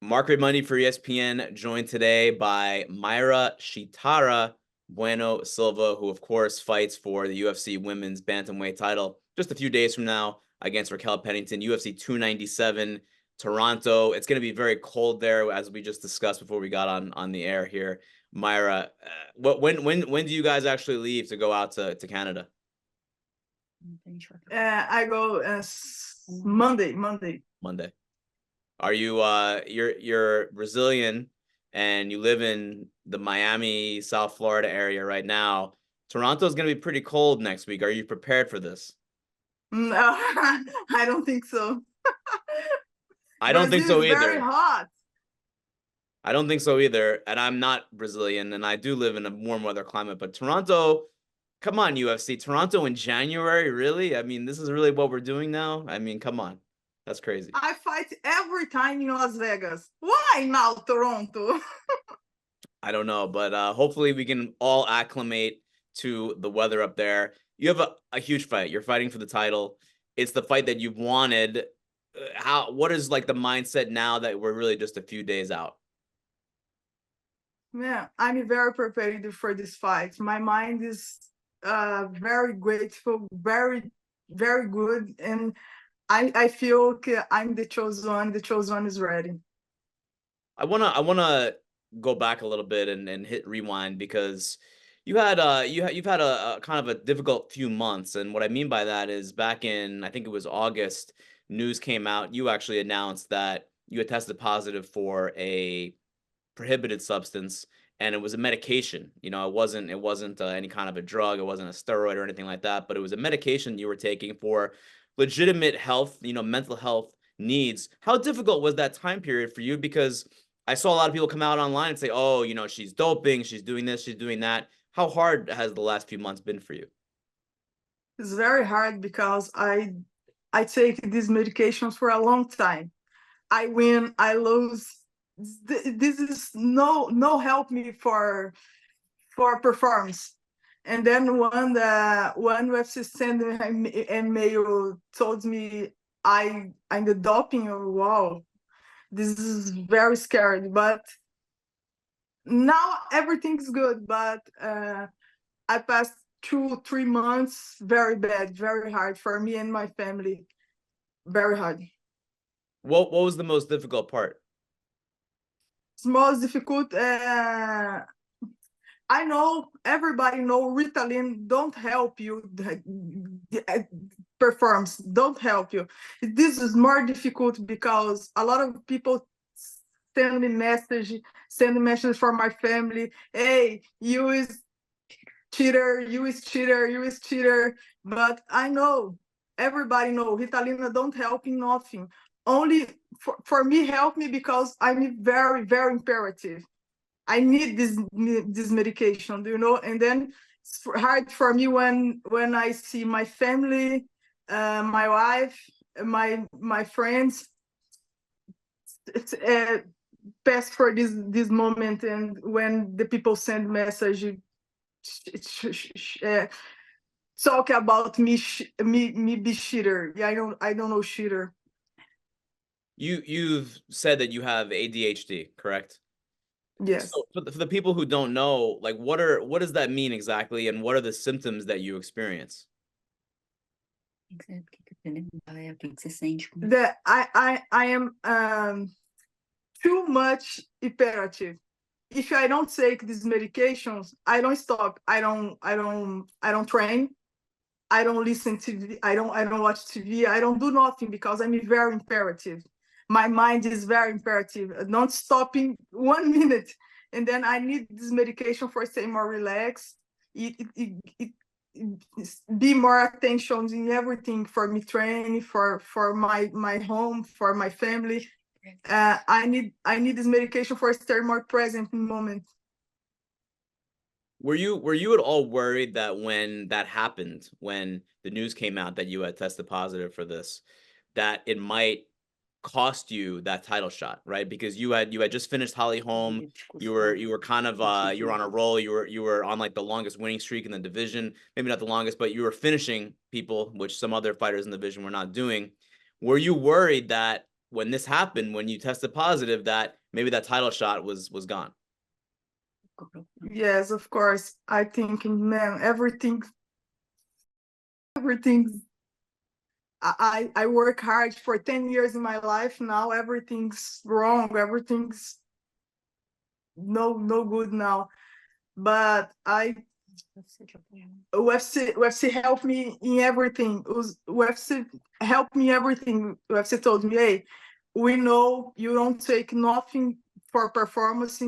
Marc Raimondi for ESPN, joined today by Mayra Bueno Silva, who of course fights for the UFC women's bantamweight title just a few days from now against Raquel Pennington, UFC 297, Toronto. It's going to be very cold there, as we just discussed before we got on the air here. Mayra, when do you guys actually leave to go out to Canada? I go Monday. Monday. Are you you're Brazilian and you live in the Miami, South Florida area right now. Toronto's going to be pretty cold next week. Are you prepared for this? No, I don't think so. I don't think so either. Very hot. I don't think so either. And I'm not Brazilian and I do live in a warm weather climate, but Toronto, come on, UFC. Toronto in January, really? I mean, this is really what we're doing now? I mean, come on. That's crazy. I fight every time in Las Vegas. Why now Toronto? I don't know, but hopefully we can all acclimate to the weather up there. You have a huge fight. You're fighting for the title. It's the fight that you've wanted. What is like the mindset now that we're really just a few days out? Yeah, I'm very prepared for this fight. My mind is very grateful, very, very good. And I feel I'm the chosen one. The chosen one is ready. I wanna go back a little bit and hit rewind because you've had a kind of a difficult few months, and what I mean by that is back in, I think it was August, news came out. You actually announced that you had tested positive for a prohibited substance, and it was a medication. You know, it wasn't any kind of a drug. It wasn't a steroid or anything like that, but it was a medication you were taking for legitimate health, mental health needs. How difficult was that time period for you? Because I saw a lot of people come out online and say, oh, she's doping, she's doing this, she's doing that. How hard has the last few months been for you? It's very hard because I take these medications for a long time. I win, I lose. This is no help me for performance. And then one UFC sent me an mail told me I'm the doping. Wow, this is very scary. But now everything's good. But I passed 2-3 months very bad, very hard for me and my family. Very hard. What was the most difficult part? It's most difficult. I know everybody know Ritalin don't help you performs, don't help you. This is more difficult because a lot of people send me message for my family. Hey, you is cheater, you is cheater, you is cheater. But I know, everybody know Ritalin don't help in nothing. Only for me help me because I'm very, very imperative. I need this medication, and then it's hard for me when I see my family, my wife, my friends pass for this moment, and when the people send message talk about me be cheater. Yeah, I don't know cheater. You've said that you have ADHD, correct? Yes. So for the people who don't know, like what does that mean exactly, and what are the symptoms that you experience? That I am too much hyperactive. If I don't take these medications, I don't stop. I don't train. I don't listen to TV. I don't watch TV. I don't do nothing because I'm very imperative. My mind is very imperative, not stopping 1 minute. And then I need this medication for stay more relaxed. It be more attention in everything for me training, for my home, for my family. I need this medication for stay more present in the moment. Were you at all worried that when that happened, when the news came out that you had tested positive for this, that it might cost you that title shot, right? Because you had just finished Holly Holm. You were kind of you were on a roll. You were on like the longest winning streak in the division. Maybe not the longest, but you were finishing people, which some other fighters in the division were not doing. Were you worried that when this happened, when you tested positive, that maybe that title shot was gone. Yes, of course. I think, man, everything. I work hard for 10 years in my life. Now everything's wrong. Everything's no good now. But UFC helped me in everything. UFC helped me everything. UFC told me, hey, we know you don't take nothing for performance.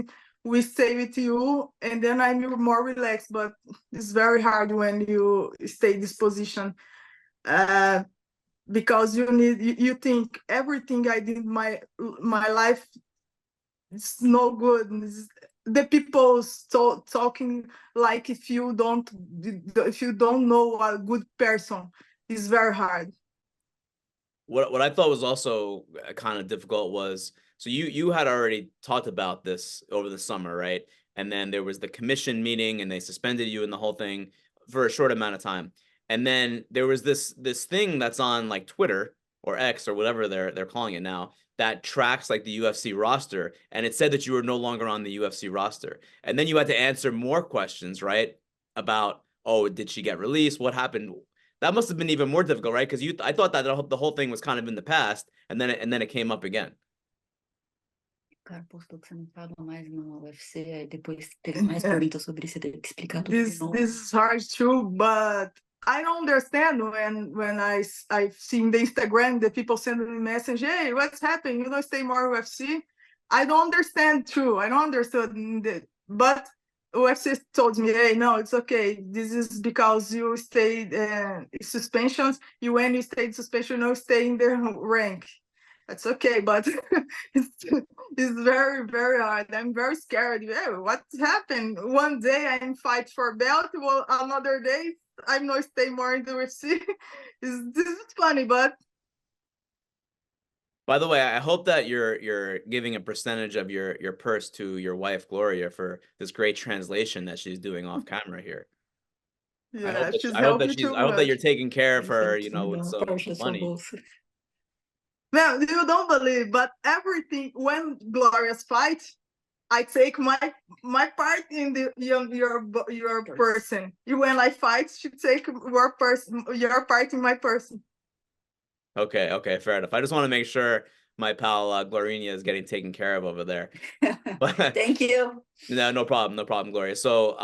We stay with you, and then I'm more relaxed. But it's very hard when you stay in this position, because you think everything I did in my life, it's no good. The people talking like if you don't know a good person, it's very hard. What I thought was also kind of difficult was, so you had already talked about this over the summer, right? And then there was the commission meeting, and they suspended you and the whole thing for a short amount of time. And then there was this thing that's on like Twitter or X or whatever they're calling it now, that tracks like the UFC roster, and it said that you were no longer on the UFC roster. And then you had to answer more questions, right? About, oh, did she get released? What happened? That must have been even more difficult, right? Because I thought that the whole thing was kind of in the past, and then it came up again. Cara, postou que você não tava mais na UFC, aí depois teve mais perguntas sobre isso, teve que explicar tudo de novo. This is hard too, but I don't understand when I've seen the Instagram, the people sending me message, hey, what's happening? You don't stay more UFC? I don't understand too. I don't understand it. But UFC told me, hey, no, it's okay. This is because you stayed suspensions. When you stayed suspension, you stay in the rank. That's okay, but it's very, very hard. I'm very scared. Hey, what happened? One day I'm fight for belt, well, another day I'm not stay more in the UFC. This is funny, but. By the way, I hope that you're giving a percentage of your purse to your wife Gloria for this great translation that she's doing off camera here. Yeah, I hope that you're taking care of her, you know, with some money. Man, you don't believe, but everything, when Gloria's fight, I take my part in the your person. When I fight, she take your part in my person. Okay, fair enough. I just want to make sure my pal Glorinia is getting taken care of over there. Thank you. No problem, Gloria. So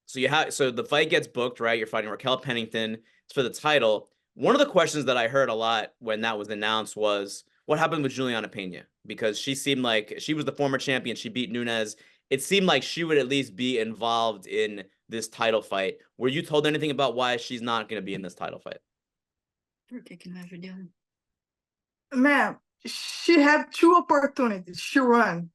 so the fight gets booked, right? You're fighting Raquel Pennington. It's for the title. One of the questions that I heard a lot when that was announced was, what happened with Juliana Pena? Because she seemed like she was the former champion. She beat Nunes. It seemed like she would at least be involved in this title fight. Were you told anything about why she's not going to be in this title fight? Man, she had two opportunities. She won.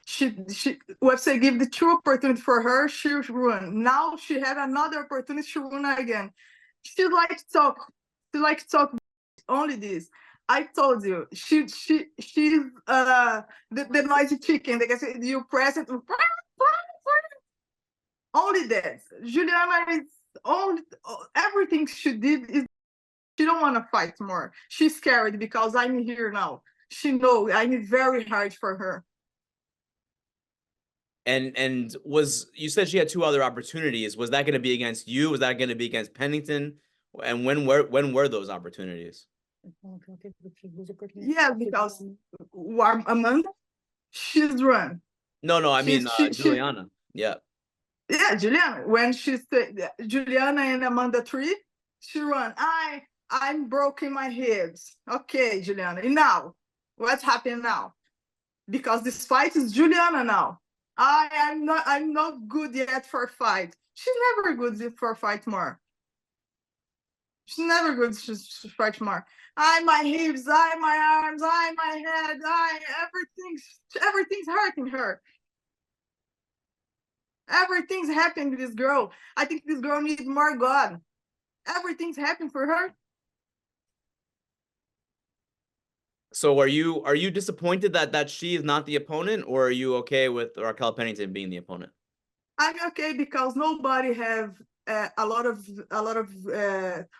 UFC gave the two opportunity for her. She won. Now she had another opportunity. She won again. She like to talk. She like to talk. Only this. I told you. She's the noisy chicken. They can say you press it. Only that. Juliana is only everything she did is she don't want to fight more. She's scared because I'm here now. She know I'm very hard for her. And you said she had two other opportunities. Was that going to be against you? Was that going to be against Pennington? And when were those opportunities? Yeah, because Amanda, she's run. No, I mean Juliana. Yeah. Yeah, Juliana. When she said Juliana and Amanda 3, she run. I'm broken my hips. Okay, Juliana. And now, what's happening now? Because this fight is Juliana now. I'm not good yet for a fight. She's never good for a fight more. She's never good to fight more. My hips, my arms, my head, everything's hurting her. Everything's happening to this girl. I think this girl needs more God. Everything's happening for her. So are you disappointed that she is not the opponent, or are you okay with Raquel Pennington being the opponent? I'm okay because nobody have a lot of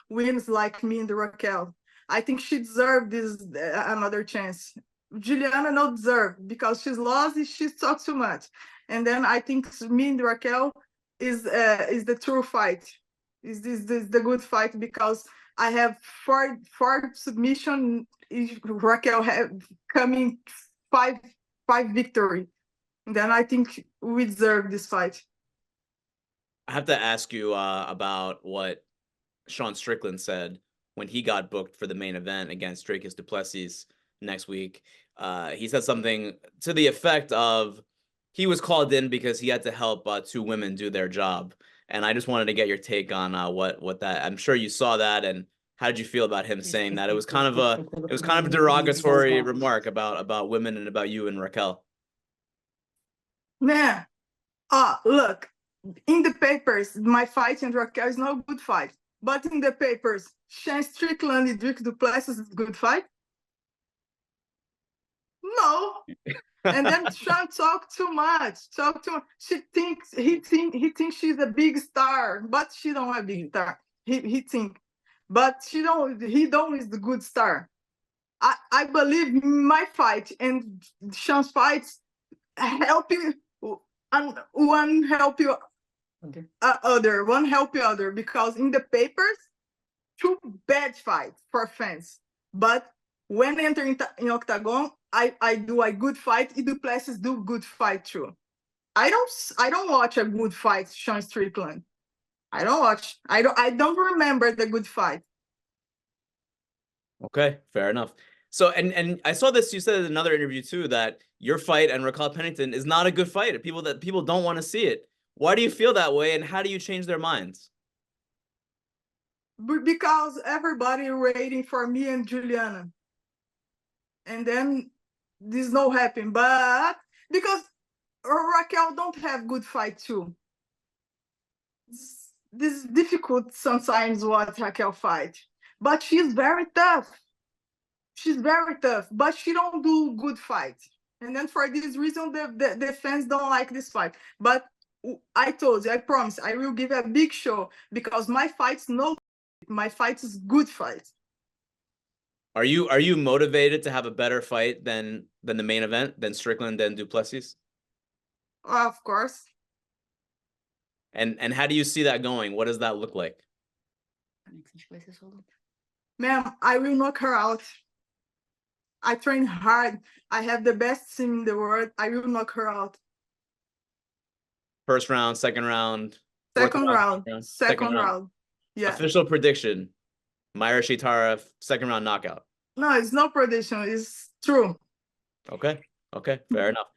wins like me and the Raquel. I think she deserved this another chance. Juliana no deserve because she's lost. She talks too much, and then I think me and Raquel is the true fight. Is this the good fight because I have four submission. Raquel have coming five victory. And then I think we deserve this fight. I have to ask you about what Sean Strickland said when he got booked for the main event against Dricus du Plessis next week. He said something to the effect of he was called in because he had to help two women do their job. And I just wanted to get your take on what that. I'm sure you saw that, and how did you feel about him saying that? It was kind of a derogatory remark about women and about you and Raquel. Man, look, in the papers, my fight and Raquel is not a good fight. But in the papers, Sean Strickland and Dricus du Plessis is a good fight? No. And then Sean talk too much. He thinks she's a big star, but she don't a big star. He think, but he don't is the good star. I believe my fight and Sean's fights help you, and one help you other, one help the other, because in the papers, two bad fights for fans, but when entering in octagon, I do a good fight. Du Plessis do good fight too. I don't watch a good fight, Sean Strickland. I don't watch. I don't remember the good fight. Okay, fair enough. So and I saw this. You said in another interview too that your fight and Raquel Pennington is not a good fight. People don't want to see it. Why do you feel that way, and how do you change their minds? Because everybody waiting for me and Juliana, and then this no happen. But because Raquel don't have good fight too. This is difficult sometimes what Raquel fight, but she's very tough. She's very tough, but she don't do good fight. And then for this reason, the fans don't like this fight. But I told you, I promise, I will give a big show because my fight is good fight. Are you motivated to have a better fight than the main event, than Strickland and du Plessis? Of course. And how do you see that going? What does that look like? Ma'am, I will knock her out. I train hard. I have the best team in the world. I will knock her out. First round, second round? Second round. Second round. Yeah. Official prediction, Mayra Shitara, second round knockout. No, it's no prediction. It's true. Okay, fair enough.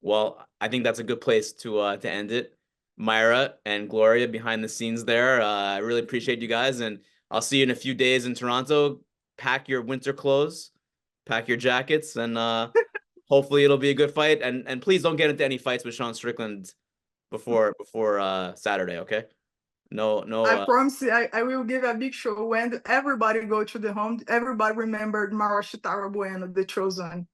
Well, I think that's a good place to end it. Mayra and Gloria behind the scenes there. I really appreciate you guys, and I'll see you in a few days in Toronto. Pack your winter clothes, pack your jackets, and hopefully it'll be a good fight. And please don't get into any fights with Sean Strickland before Saturday, okay? No. I promise you, I will give a big show when everybody go to the home. Everybody remembered Mayra Bueno, the chosen.